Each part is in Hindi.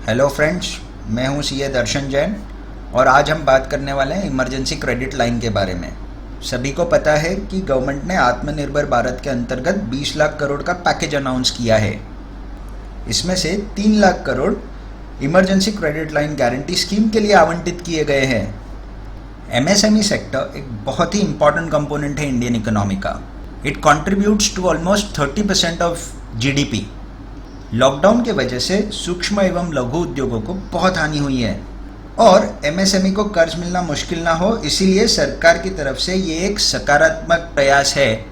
हेलो फ्रेंड्स, मैं हूं सीए दर्शन जैन और आज हम बात करने वाले हैं इमरजेंसी क्रेडिट लाइन के बारे में। सभी को पता है कि गवर्नमेंट ने आत्मनिर्भर भारत के अंतर्गत 20 लाख करोड़ का पैकेज अनाउंस किया है। इसमें से 3 lakh crore emergency credit line guarantee scheme के लिए आवंटित किए गए हैं। एमएसएमई सेक्टर एक बहुत ही इंपॉर्टेंट कंपोनेंट है इंडियन इकोनॉमी का। It contributes to almost 30% of GDP. Lockdown के वजह से सूक्ष्म एवं लघु उद्योगों को बहुत हानि हुई है और एमएसएमई को कर्ज मिलना मुश्किल ना हो, इसीलिए सरकार की तरफ से ये एक सकारात्मक प्रयास है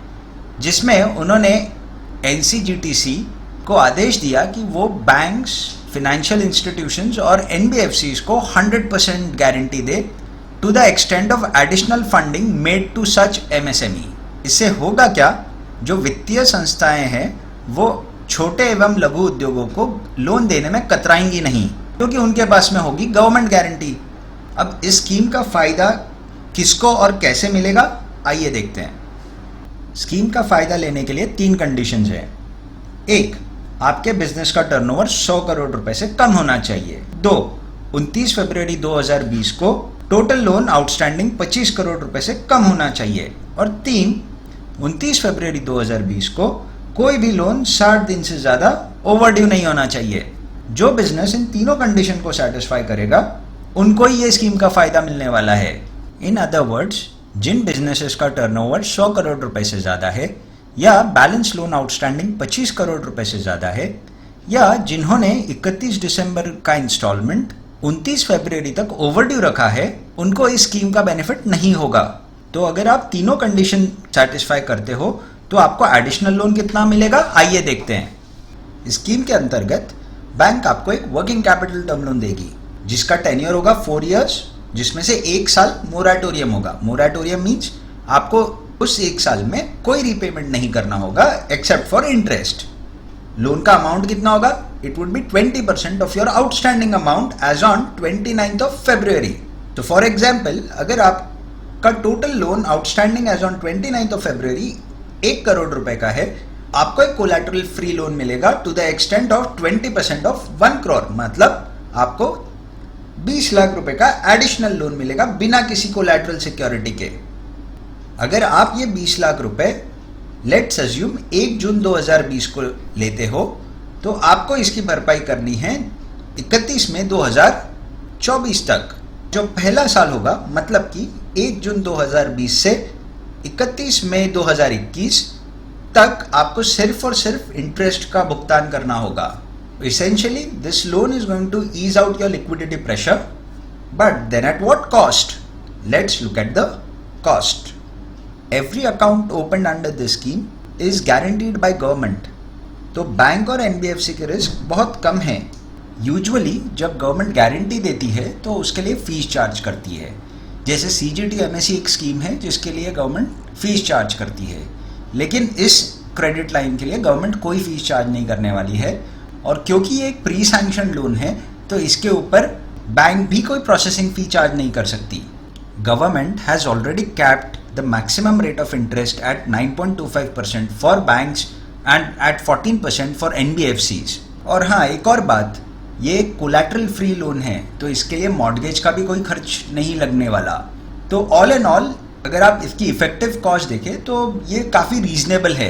जिसमें उन्होंने एनसीजीटीसी को आदेश दिया कि वो बैंक्स, फाइनेंशियल इंस्टीट्यूशंस और एनबीएफसीज को 100% गारंटी दे to the extent of additional funding made to such MSME. इससे होगा क्या, जो वित्तीय संस्थाएं हैं वो छोटे एवं लघु उद्योगों को लोन देने में कतराएंगी नहीं, क्योंकि उनके पास में होगी गवर्नमेंट गारंटी। अब इस स्कीम का फायदा किसको और कैसे मिलेगा, आइए देखते हैं। स्कीम का फायदा लेने के लिए 3 कंडीशंस हैं। 1, आपके बिजनेस का टर्नओवर 100 करोड़ रुपए से कम होना चाहिए। 2, 29 फरवरी 2020 को टोटल लोन आउटस्टैंडिंग 25 करोड़ रुपए से कम होना चाहिए। और 3, 29 फरवरी 2020 को कोई भी लोन 60 दिन से ज़्यादा ओवरड्यू नहीं होना चाहिए। जो बिजनेस इन तीनों कंडीशन को सेटिस्फाई करेगा उनको ही ये स्कीम का फायदा मिलने वाला है। इन अदर वर्ड्स, जिन बिजनेसेस का टर्नओवर 100 करोड़ रुपए से ज़्यादा है या बैलेंस लोन आउटस्टैंडिंग 25 करोड़ रुपए से ज़्यादा है या जिन्होंने 31 दिसंबर का इंस्टॉलमेंट 29 फरवरी तक ओवरड्यू रखा है, उनको इस स्कीम का बेनिफिट नहीं होगा। तो अगर आप तीनों कंडीशन सेटिस्फाई करते हो तो आपको एडिशनल लोन कितना मिलेगा, आइए देखते हैं। स्कीम के अंतर्गत बैंक आपको एक वर्किंग कैपिटल टर्म लोन देगी जिसका टेन्योर होगा 4 इयर्स, जिसमें से 1 साल मोराटोरियम होगा। मोराटोरियम मीन्स आपको उस 1 साल में कोई रीपेमेंट नहीं करना होगा एक्सेप्ट फॉर इंटरेस्ट। लोन का अमाउंट कितना होगा, it would be 20% of your outstanding amount as on 29th of February। तो फॉर एग्जाम्पल, अगर आपका total loan outstanding as on 29th of February 1 crore रुपए का है, आपको एक कोलैटरल फ्री लोन मिलेगा to the extent of 20% of 1 crore, मतलब आपको 20 लाख रुपए का एडिशनल लोन मिलेगा बिना किसी कोलैटरल सिक्योरिटी के। अगर आप ये 20 लाख रुपए लेट्स अज्यूम 1 जून 2020 को लेते हो तो आपको इसकी भरपाई करनी है 31 मई 2024 तक। जो पहला साल होगा, मतलब कि 1 जून 2020 से 31 मई 2021 तक आपको सिर्फ और सिर्फ इंटरेस्ट का भुगतान करना होगा। Essentially, this loan is going to ease out your liquidity pressure, but then at what cost? Let's look at the cost. Every account opened under this scheme is guaranteed by government. तो बैंक और एनबीएफसी के रिस्क बहुत कम है। यूजुअली जब गवर्नमेंट गारंटी देती है तो उसके लिए फीस चार्ज करती है। जैसे सीजीटीएमएसई एक स्कीम है जिसके लिए गवर्नमेंट फीस चार्ज करती है, लेकिन इस क्रेडिट लाइन के लिए गवर्नमेंट कोई फीस चार्ज नहीं करने वाली है। और क्योंकि ये एक प्री सैंक्शन लोन है तो इसके ऊपर बैंक भी कोई प्रोसेसिंग फी चार्ज नहीं कर सकती। Government has already capped the maximum rate of interest at 9.25% for banks and at 14% for NBFCs. और हाँ, एक और बात, ये कोलैटरल फ्री लोन है तो इसके लिए मॉर्गेज का भी कोई खर्च नहीं लगने वाला। तो ऑल एंड ऑल अगर आप इसकी इफेक्टिव कॉस्ट देखें तो ये काफ़ी रीजनेबल है।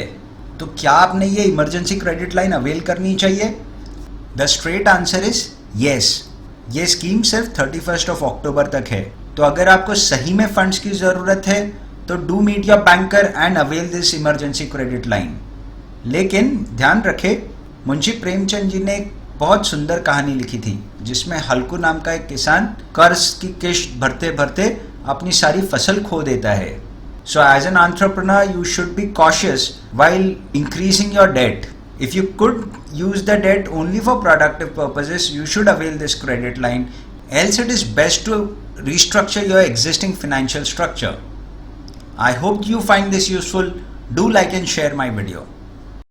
तो क्या आपने ये इमरजेंसी क्रेडिट लाइन अवेल करनी चाहिए? The straight answer is yes. ये स्कीम सिर्फ 31 ऑफ अक्टूबर तक है। तो अगर आपको सही में फंड्स की ज़रूरत है तो do meet your banker and avail this emergency credit line. लेकिन ध्यान रखें, मुंशी प्रेमचंद जी ने एक बहुत सुंदर कहानी लिखी थी जिसमें हल्कू नाम का एक किसान कर्ज की किश्त भरते भरते अपनी सारी फसल खो देता है। So as an entrepreneur you should be cautious while increasing your debt. If you could use the debt only for productive purposes, you should avail this credit line, else it is best to restructure your existing financial structure. I hope you find this useful. Do like and share my video.